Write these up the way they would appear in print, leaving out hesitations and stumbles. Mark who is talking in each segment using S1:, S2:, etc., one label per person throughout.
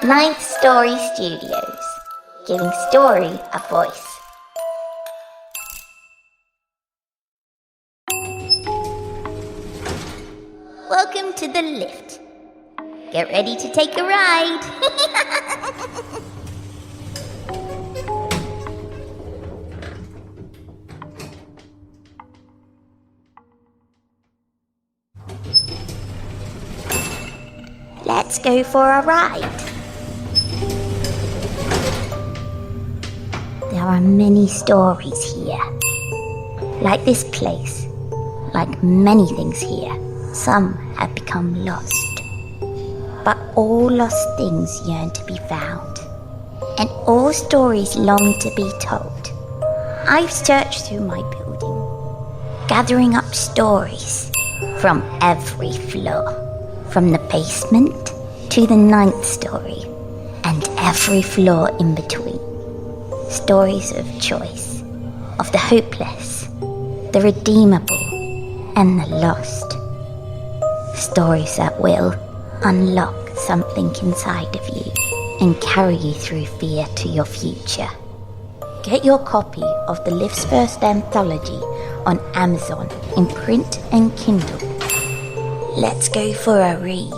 S1: Ninth Story Studios, giving story a voice. Welcome to the lift. Get ready to take a ride. Let's go for a ride. There are many stories here. Like this place, like many things here, some have become lost. But all lost things yearn to be found, and all stories long to be told. I've searched through my building, gathering up stories from every floor, from the basement to the ninth story, and every floor in between. Stories of choice, of the hopeless, the redeemable, and the lost. Stories that will unlock something inside of you and carry you through fear to your future. Get your copy of the Lift's first anthology on Amazon in print and Kindle. Let's go for a read.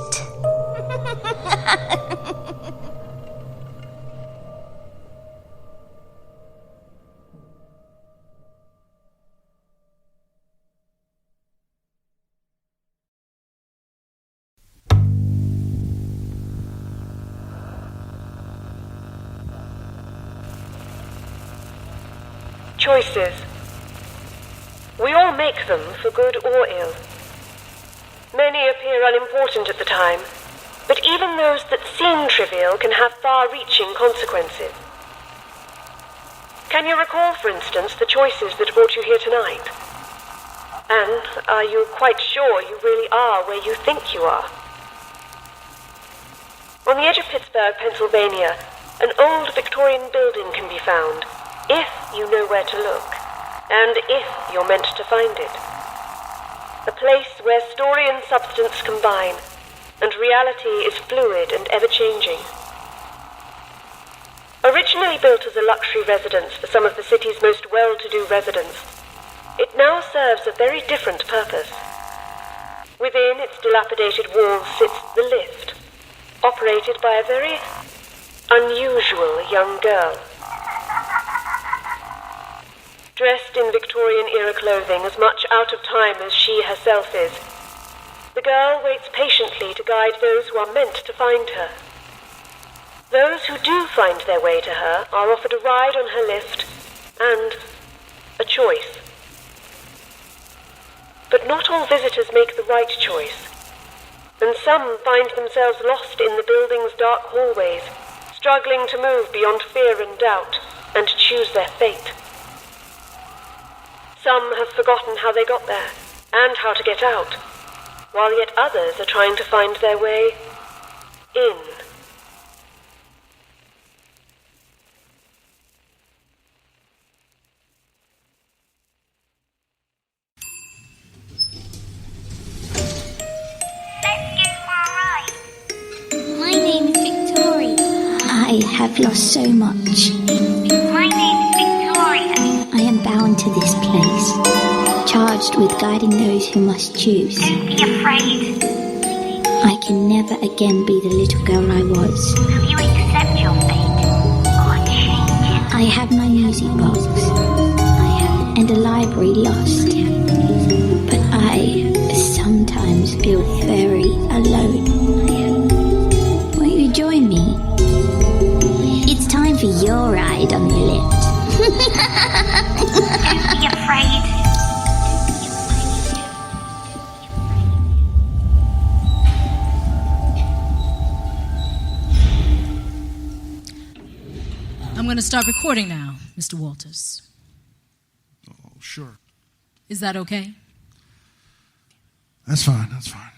S2: Choices. We all make them for good or ill. Many appear unimportant at the time, but even those that seem trivial can have far-reaching consequences. Can you recall, for instance, the choices that brought you here tonight? And are you quite sure you really are where you think you are? On the edge of Pittsburgh, Pennsylvania, an old Victorian building can be found, if you know where to look, and if you're meant to find it. A place where story and substance combine, and reality is fluid and ever-changing. Originally built as a luxury residence for some of the city's most well-to-do residents, it now serves a very different purpose. Within its dilapidated walls sits the lift, operated by a very unusual young girl. Dressed in Victorian-era clothing as much out of time as she herself is, the girl waits patiently to guide those who are meant to find her. Those who do find their way to her are offered a ride on her lift and a choice. But not all visitors make the right choice, and some find themselves lost in the building's dark hallways, struggling to move beyond fear and doubt and choose their fate. Some have forgotten how they got there, and how to get out, while yet others are trying to find their way in.
S1: Let's go for a ride. My name is Victoria. I have lost so much. My name is Victoria. I am bound to this place, charged with guiding those who must choose. Don't be afraid. I can never again be the little girl I was. Will you accept your fate, or change it? I have my music box, and a library lost. But I sometimes feel very alone. Won't you join me? It's time for your ride on the lift. Don't be afraid.
S3: I'm going to start recording now, Mr. Walters.
S4: Oh, sure.
S3: Is that okay?
S4: That's fine, that's fine.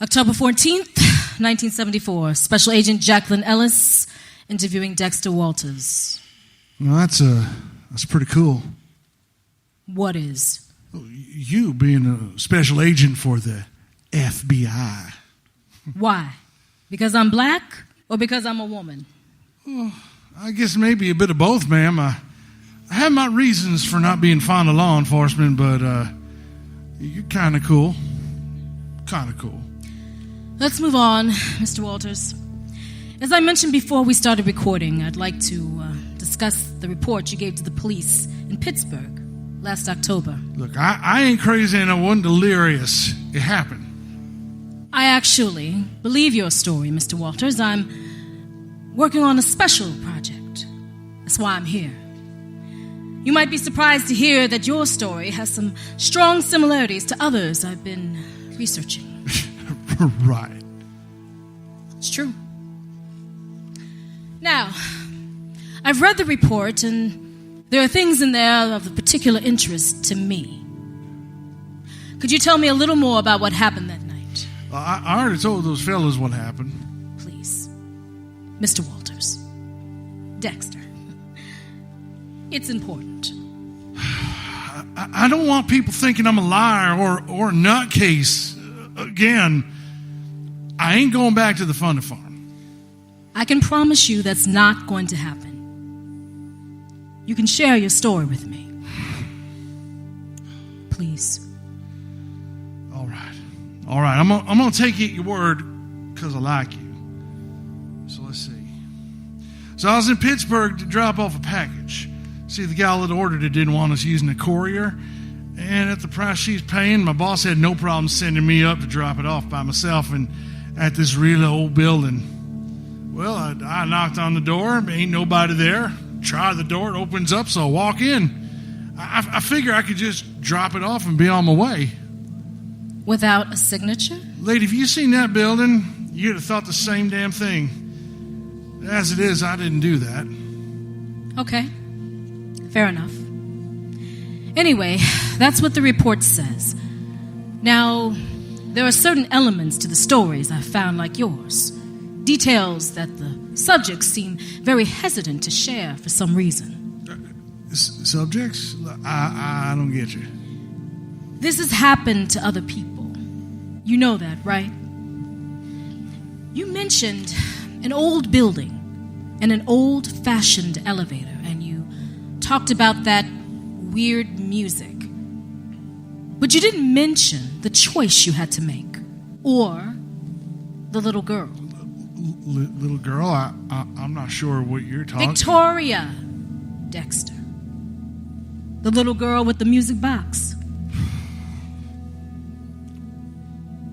S3: October 14th, 1974. Special Agent Jackie Ellis interviewing Dexter Walters.
S4: Well, that's pretty cool.
S3: What is?
S4: You being a special agent for the FBI.
S3: Why? Because I'm black? Or because I'm a woman?
S4: Well, I guess maybe a bit of both, ma'am. I have my reasons for not being fond of law enforcement, but you're kind of cool. Kind of cool.
S3: Let's move on, Mr. Walters. As I mentioned before we started recording, I'd like to discuss the report you gave to the police in Pittsburgh last October.
S4: Look, I ain't crazy and I wasn't delirious. It happened.
S3: I actually believe your story, Mr. Walters. I'm working on a special project. That's why I'm here. You might be surprised to hear that your story has some strong similarities to others I've been researching.
S4: Right.
S3: It's true. Now, I've read the report, and there are things in there of particular interest to me. Could you tell me a little more about what happened that night?
S4: I already told those fellas what happened.
S3: Please. Mr. Walters. Dexter. It's important.
S4: I don't want people thinking I'm a liar or a nutcase. Again, I ain't going back to the Funny Farm.
S3: I can promise you that's not going to happen. You can share your story with me. Please.
S4: All right. I'm gonna take you at your word because I like you. So let's see. So I was in Pittsburgh to drop off a package. See, the gal that ordered it didn't want us using a courier, and at the price she's paying, my boss had no problem sending me up to drop it off by myself and at this real old building. Well, I knocked on the door. Ain't nobody there. Try the door. It opens up, so I walk in. I figure I could just drop it off and be on my way.
S3: Without a signature?
S4: Lady, if you seen that building, you'd have thought the same damn thing. As it is, I didn't do that.
S3: Okay. Fair enough. Anyway, that's what the report says. Now, there are certain elements to the stories I've found like yours. Details that the subjects seem very hesitant to share for some reason.
S4: Subjects? I don't get you.
S3: This has happened to other people. You know that, right? You mentioned an old building and an old-fashioned elevator, and you talked about that weird music. But you didn't mention the choice you had to make, or the little girl.
S4: Little girl? I'm not sure what you're talking about.
S3: Victoria, Dexter. The little girl with the music box.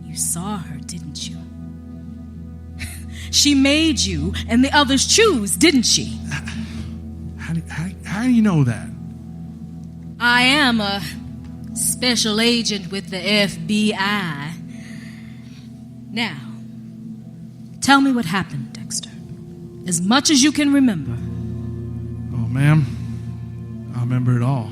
S3: You saw her, didn't you? She made you and the others choose, didn't she?
S4: How do you know that?
S3: I am a special agent with the FBI. Now, tell me what happened, Dexter. As much as you can remember.
S4: Oh, ma'am, I remember it all.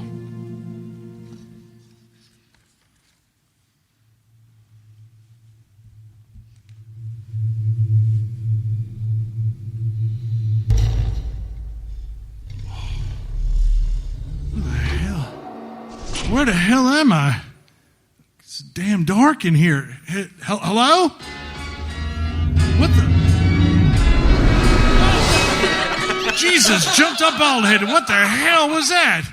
S4: Where the hell am I? It's damn dark in here. Hello? What the? Jesus, jumped up bald-headed. What the hell was that?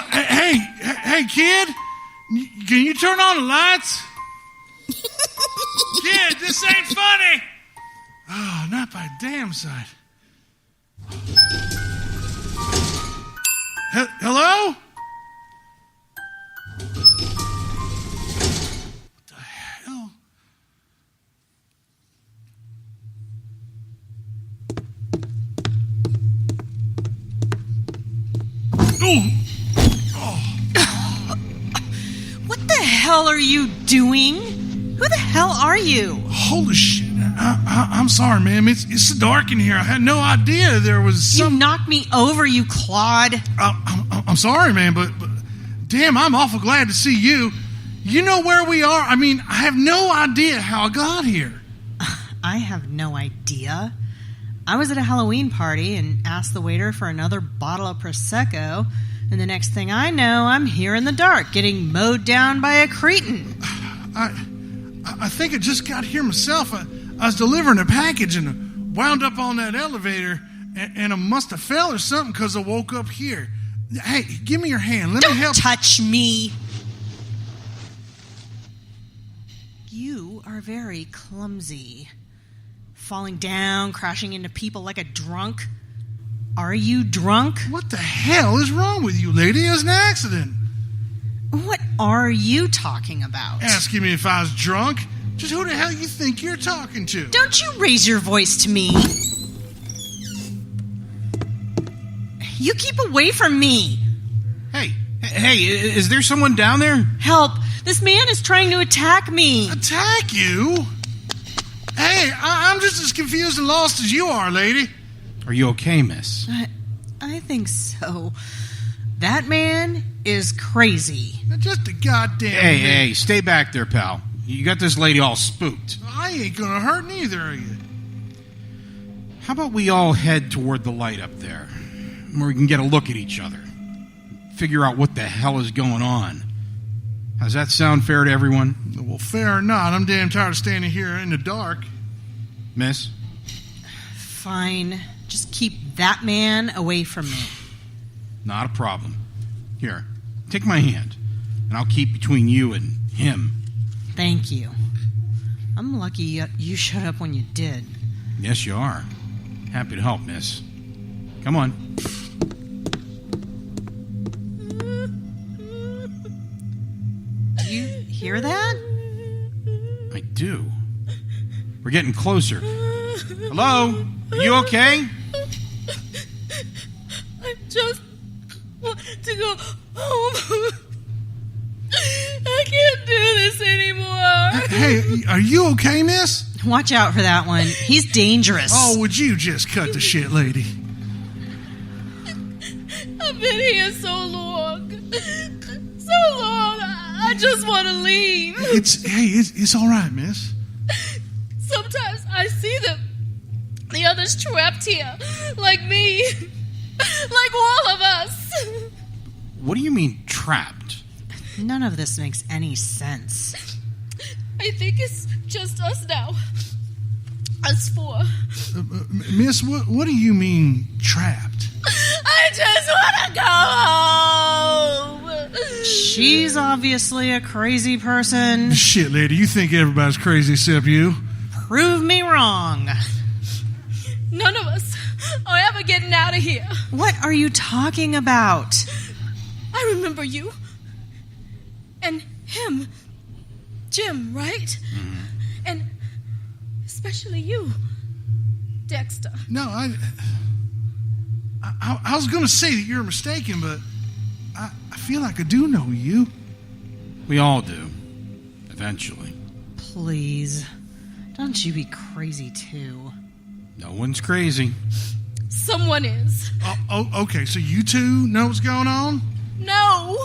S4: Hey, kid. Can you turn on the lights? Kid, this ain't funny. Oh, not by a damn sight. Hello? What the hell?
S5: What the hell are you doing? Who the hell are you?
S4: Holy shit. I'm sorry, ma'am. It's so dark in here. I had no idea there was some...
S5: You knocked me over, you clod.
S4: I'm sorry, man, but damn, I'm awful glad to see you. You know where we are? I mean, I have no idea how I got here.
S5: I have no idea. I was at a Halloween party and asked the waiter for another bottle of Prosecco, and the next thing I know, I'm here in the dark, getting mowed down by a cretin.
S4: I think I just got here myself. I was delivering a package and wound up on that elevator, and I must have fell or something because I woke up here. Hey, give me your hand. Let me help.
S5: Don't touch me. You are very clumsy. Falling down, crashing into people like a drunk. Are you drunk?
S4: What the hell is wrong with you, lady? It was an accident.
S5: What are you talking about?
S4: Asking me if I was drunk? Just who the hell you think you're talking to?
S5: Don't you raise your voice to me. You keep away from me.
S6: Hey, is there someone down there?
S5: Help. This man is trying to attack me.
S4: Attack you? Hey, I'm just as confused and lost as you are, lady.
S6: Are you okay, miss?
S5: I think so. That man is crazy.
S4: Just a goddamn...
S6: Hey, stay back there, pal. You got this lady all spooked.
S4: I ain't gonna hurt neither of you.
S6: How about we all head toward the light up there, where we can get a look at each other, figure out what the hell is going on. Does that sound fair to everyone?
S4: Well, fair or not, I'm damn tired of standing here in the dark.
S6: Miss?
S5: Fine. Just keep that man away from me.
S6: Not a problem. Here, take my hand, and I'll keep between you and him.
S5: Thank you. I'm lucky you showed up when you did.
S6: Yes, you are. Happy to help, miss. Come on.
S5: Do you hear that?
S6: I do. We're getting closer. Hello? Are you okay?
S3: I just want to go home. I can't do this anymore.
S4: Hey, are you okay, miss?
S5: Watch out for that one. He's dangerous.
S4: Oh, would you just cut the shit, lady?
S3: I've been here so long. So long. I just want to leave.
S4: It's all right, miss.
S3: Sometimes I see them. The others trapped here. Like me. Like all of us.
S6: What do you mean, trapped?
S5: None of this makes any sense.
S3: I think it's just us now. Us four.
S4: Miss, what do you mean, trapped?
S3: I just want to go home.
S5: She's obviously a crazy person.
S4: Shit, lady, you think everybody's crazy except you?
S5: Prove me wrong.
S3: None of us are ever getting out of here.
S5: What are you talking about?
S3: I remember you. And him. Jim, right?
S6: Mm-hmm.
S3: And especially you, Dexter.
S4: No, I was going to say that you're mistaken, but I feel like I do know you.
S6: We all do. Eventually.
S5: Please. Don't you be crazy, too.
S6: No one's crazy.
S3: Someone is.
S4: Oh, okay, so you two know what's going on?
S3: No.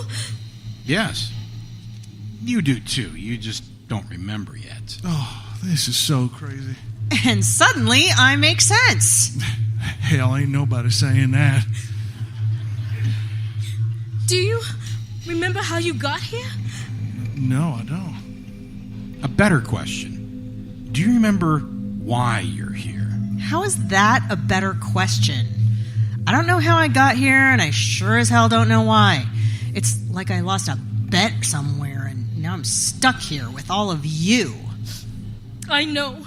S6: Yes. You do, too. You just don't remember yet.
S4: Oh, this is so crazy.
S5: And suddenly, I make sense.
S4: Hell, ain't nobody saying that.
S3: Do you remember how you got here?
S4: No, I don't.
S6: A better question. Do you remember why you're here?
S5: How is that a better question? I don't know how I got here, and I sure as hell don't know why. It's like I lost a bet somewhere, and now I'm stuck here with all of you.
S3: I know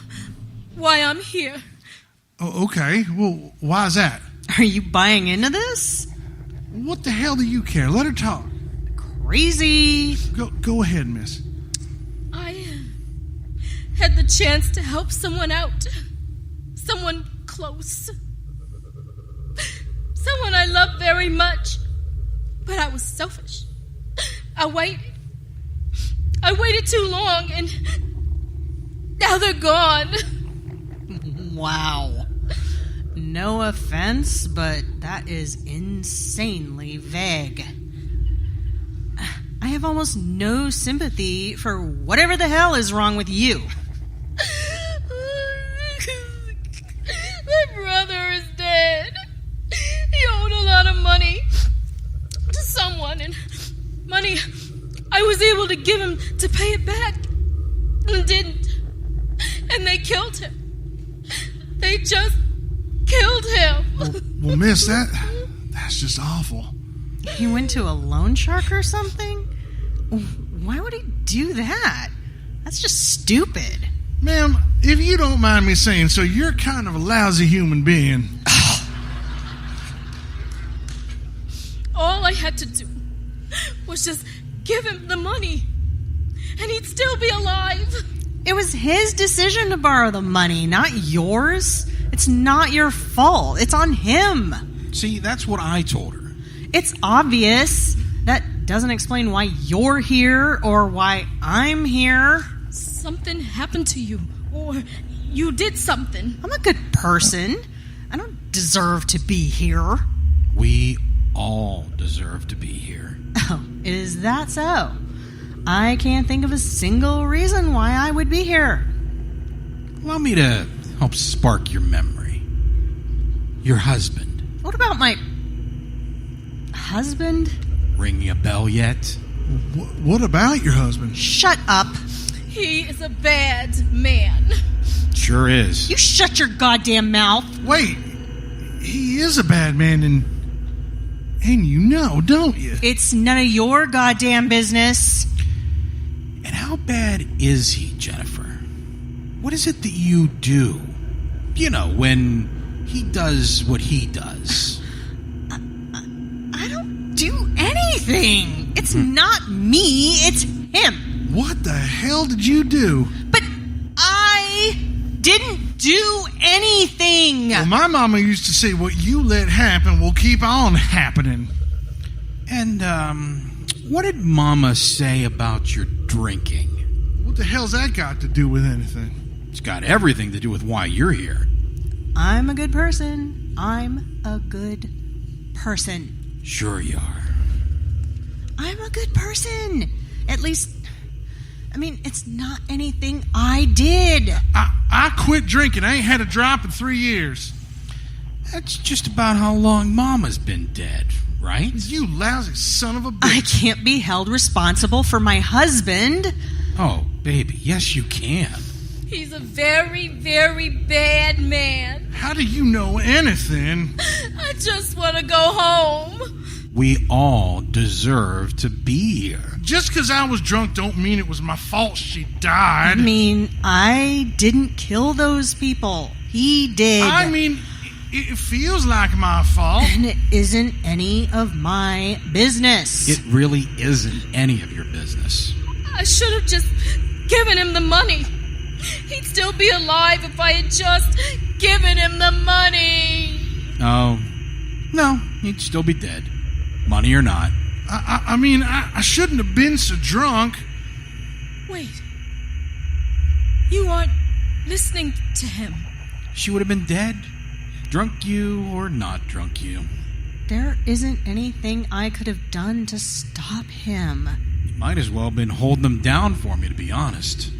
S3: why I'm here.
S4: Oh, okay. Well, why is that?
S5: Are you buying into this?
S4: What the hell do you care? Let her talk.
S5: Crazy.
S4: Go ahead, miss.
S3: I had the chance to help someone out. Someone close. Someone I love very much. But I was selfish. I waited too long, and now they're gone.
S5: Wow. No offense, but that is insanely vague. I have almost no sympathy for whatever the hell is wrong with you.
S3: My brother is dead. He owed a lot of money to someone, and money I was able to give him to pay it back. didn't. And they killed him. They just killed him.
S4: Well, miss, that's just awful.
S5: He went to a loan shark or something? Why would he do that? That's just stupid.
S4: Ma'am, if you don't mind me saying so, you're kind of a lousy human being.
S3: All I had to do was just give him the money, and he'd still be alive.
S5: It was his decision to borrow the money, not yours. It's not your fault. It's on him.
S6: See, that's what I told her.
S5: It's obvious. That doesn't explain why you're here or why I'm here.
S3: Something happened to you, or you did something.
S5: I'm a good person. I don't deserve to be here.
S6: We all deserve to be here.
S5: Oh, is that so? I can't think of a single reason why I would be here.
S6: Allow me to help spark your memory. Your husband.
S5: What about my husband?
S6: Ring you a bell yet?
S4: What about your husband?
S5: Shut up.
S3: He is a bad man.
S6: Sure is.
S5: You shut your goddamn mouth.
S4: Wait, he is a bad man, and you know, don't you?
S5: It's none of your goddamn business.
S6: And how bad is he, Jennifer? What is it that you do? You know, when he does what he does.
S5: I don't do anything. It's not me, it's him.
S4: What the hell did you do?
S5: But I didn't do anything.
S4: Well, my mama used to say, what you let happen will keep on happening.
S6: And, what did Mama say about your drinking?
S4: What the hell's that got to do with anything?
S6: It's got everything to do with why you're here.
S5: I'm a good person. I'm a good person.
S6: Sure you are.
S5: I'm a good person. At least, I mean, it's not anything I did.
S4: I quit drinking. I ain't had a drop in 3 years.
S6: That's just about how long Mama's been dead, right?
S4: You lousy son of a bitch.
S5: I can't be held responsible for my husband.
S6: Oh, baby, yes you can.
S3: He's a very, very bad man.
S4: How do you know anything?
S3: I just want to go home.
S6: We all deserve to be here.
S4: Just because I was drunk don't mean it was my fault she died.
S5: I mean, I didn't kill those people. He did.
S4: I mean, it feels like my fault.
S5: And it isn't any of my business.
S6: It really isn't any of your business.
S3: I should have just given him the money. He'd still be alive if I had just given him the money.
S6: Oh, no, he'd still be dead. Money or not.
S4: I mean, I shouldn't have been so drunk.
S3: Wait. You aren't listening to him.
S6: She would have been dead. Drunk you or not drunk you.
S5: There isn't anything I could have done to stop him.
S6: You might as well have been holding them down for me, to be honest.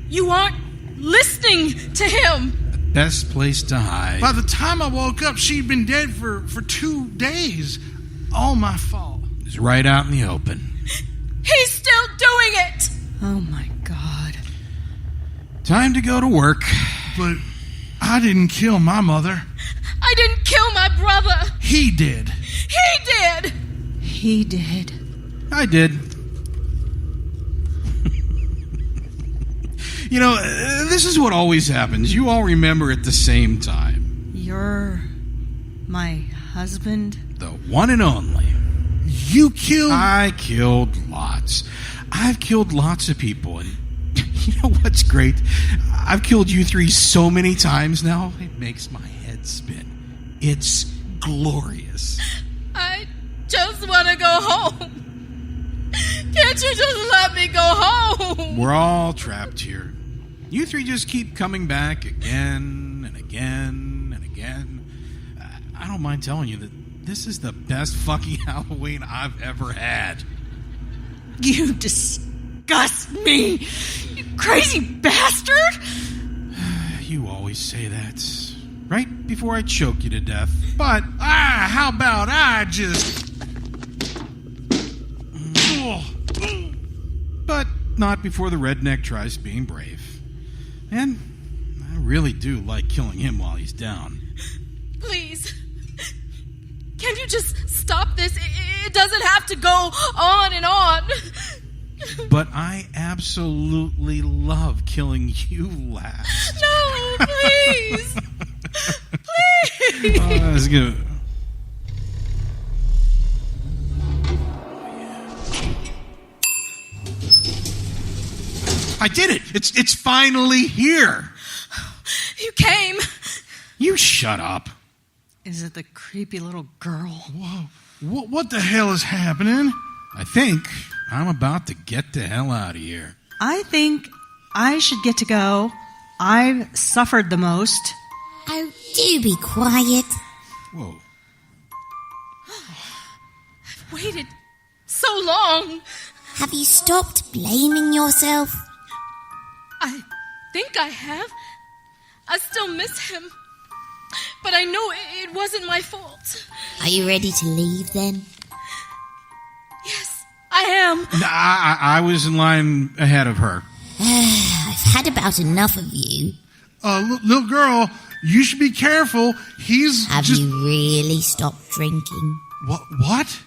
S3: You aren't listening to him.
S6: The best place to hide.
S4: By the time I woke up, she'd been dead for 2 days. All my fault.
S6: It's right out in the open.
S3: He's still doing it.
S5: Oh my God.
S6: Time to go to work.
S4: But I didn't kill my mother.
S3: I didn't kill my brother.
S4: He did.
S3: He did.
S5: He did.
S6: I did. You know, this is what always happens. You all remember at the same time.
S5: You're my husband?
S6: The one and only.
S4: You killed...
S6: I killed lots. I've killed lots of people, and you know what's great? I've killed you three so many times now, it makes my head spin. It's glorious.
S3: I just want to go home. Can't you just let me go home?
S6: We're all trapped here. You three just keep coming back again and again and again. I don't mind telling you that this is the best fucking Halloween I've ever had.
S5: You disgust me, you crazy bastard!
S6: You always say that. Right before I choke you to death. But,
S4: how about I just...
S6: but not before the redneck tries being brave. And I really do like killing him while he's down.
S3: Please. Can you just stop this? It doesn't have to go on and on.
S6: But I absolutely love killing you last.
S3: No, please. Please.
S6: That's good. I did it! It's finally here!
S3: You came.
S6: You shut up.
S5: Is it the creepy little girl?
S4: Whoa. What the hell is happening?
S6: I think I'm about to get the hell out of here.
S5: I think I should get to go. I've suffered the most.
S1: Oh, do be quiet.
S6: Whoa.
S3: I've waited so long.
S1: Have you stopped blaming yourself?
S3: I think I have. I still miss him. But I know it wasn't my fault.
S1: Are you ready to leave then?
S3: Yes, I am.
S6: I was in line ahead of her.
S1: I've had about enough of you.
S4: Little girl, you should be careful.
S1: Have you really stopped drinking?
S4: What?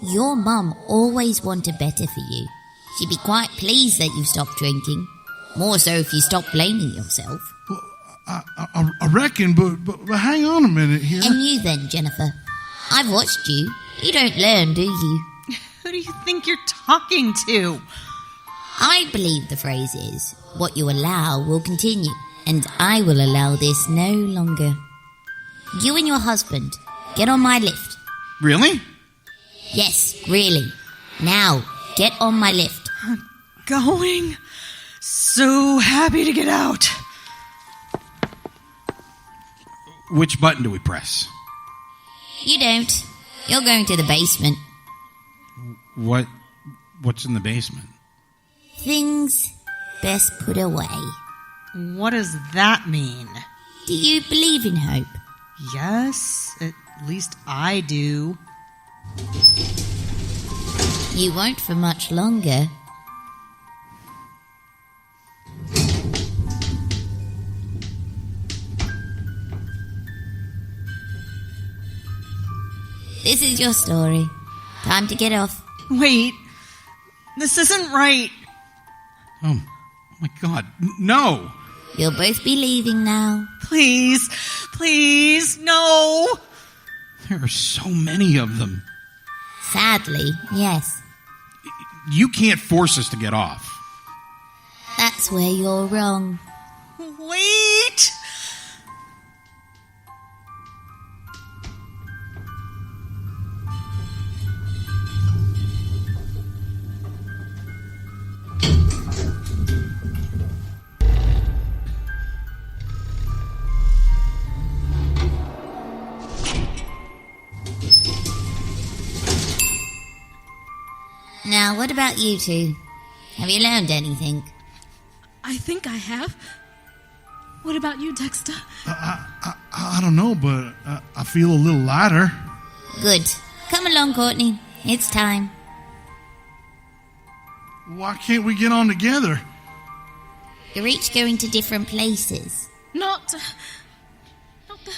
S1: Your mum always wanted better for you. She'd be quite pleased that you've stopped drinking. More so if you stop blaming yourself.
S4: Well, I reckon, but hang on a minute here.
S1: And you then, Jennifer. I've watched you. You don't learn, do you?
S5: Who do you think you're talking to?
S1: I believe the phrase is, what you allow will continue, and I will allow this no longer. You and your husband, get on my lift.
S6: Really?
S1: Yes, really. Now, get on my lift.
S5: I'm going. So happy to get out.
S6: Which button do we press?
S1: You don't. You're going to the basement.
S6: What's in the basement?
S1: Things best put away.
S5: What does that mean?
S1: Do you believe in hope?
S5: Yes, at least I do.
S1: You won't for much longer. This is your story. Time to get off.
S5: Wait, this isn't right.
S6: Oh my God, no!
S1: You'll both be leaving now.
S5: Please, please, no!
S6: There are so many of them.
S1: Sadly, yes.
S6: You can't force us to get off.
S1: That's where you're wrong.
S5: Wait!
S1: Now, what about you two? Have you learned anything?
S3: I think I have. What about you, Dexter?
S4: I don't know, but I feel a little lighter.
S1: Good. Come along, Courtney. It's time.
S4: Why can't we get on together?
S1: You're each going to different places.
S3: Not the...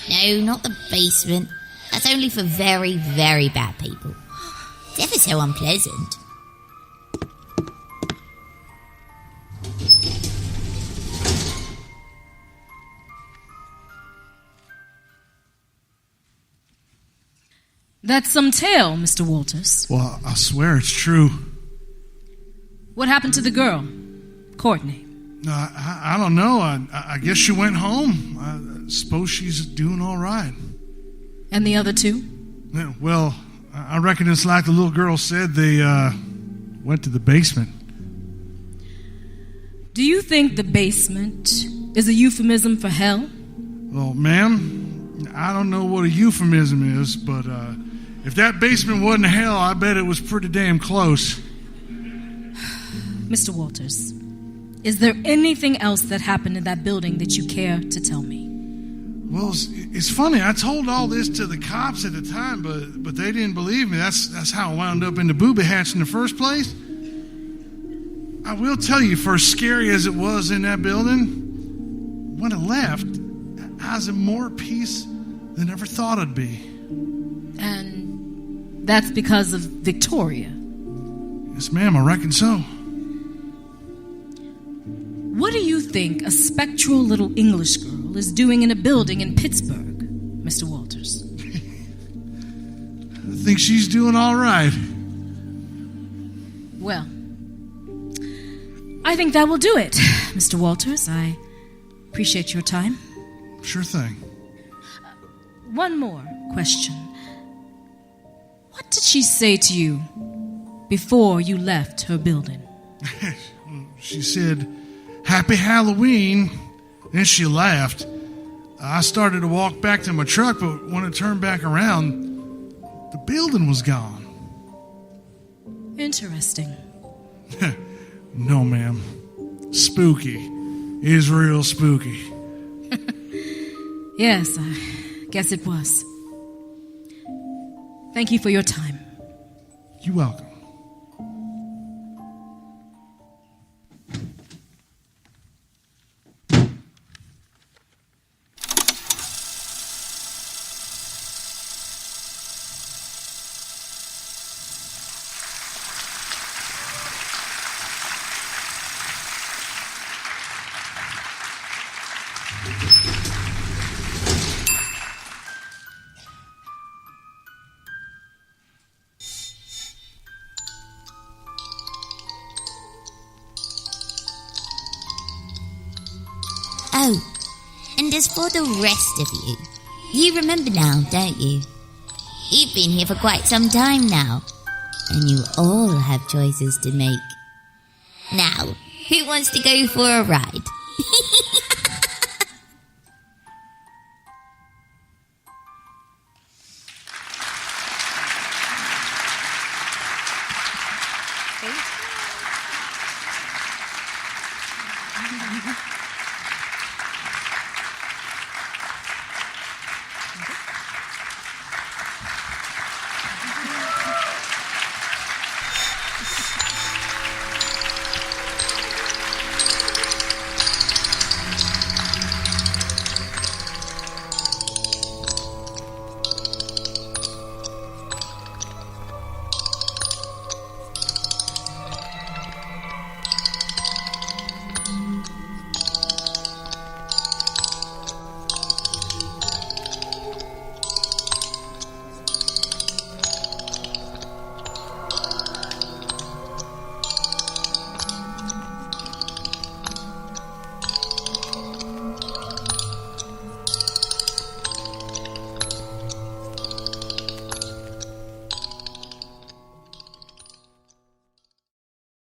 S1: No, not the basement. That's only for very, very bad people. It's ever so unpleasant.
S3: That's some tale, Mr. Walters.
S4: Well, I swear it's true.
S3: What happened to the girl, Courtney?
S4: I don't know. I guess she went home. I suppose she's doing all right.
S3: And the other two?
S4: Yeah, well, I reckon it's like the little girl said. They went to the basement.
S3: Do you think the basement is a euphemism for hell?
S4: Well, ma'am, I don't know what a euphemism is, but if that basement wasn't hell, I bet it was pretty damn close.
S3: Mr. Walters, is there anything else that happened in that building that you care to tell me?
S4: Well, it's funny. I told all this to the cops at the time, but they didn't believe me. That's how I wound up in the booby hatch in the first place. I will tell you, for as scary as it was in that building, when I left, I was in more peace than I ever thought I'd be.
S3: And that's because of Victoria.
S4: Yes, ma'am, I reckon so.
S3: What do you think a spectral little English girl is doing in a building in Pittsburgh, Mr. Walters?
S4: I think she's doing all right.
S3: Well, I think that will do it, Mr. Walters. I appreciate your time.
S4: Sure thing.
S3: One more question. What did she say to you before you left her building?
S4: She said, "Happy Halloween," and she laughed. I started to walk back to my truck, but when I turned back around, the building was gone.
S3: Interesting.
S4: No, ma'am. Spooky. It is real spooky.
S3: Yes, I guess it was. Thank you for your time.
S4: You're welcome.
S1: Oh, and as for the rest of you, you remember now, don't you? You've been here for quite some time now, and you all have choices to make. Now, who wants to go for a ride?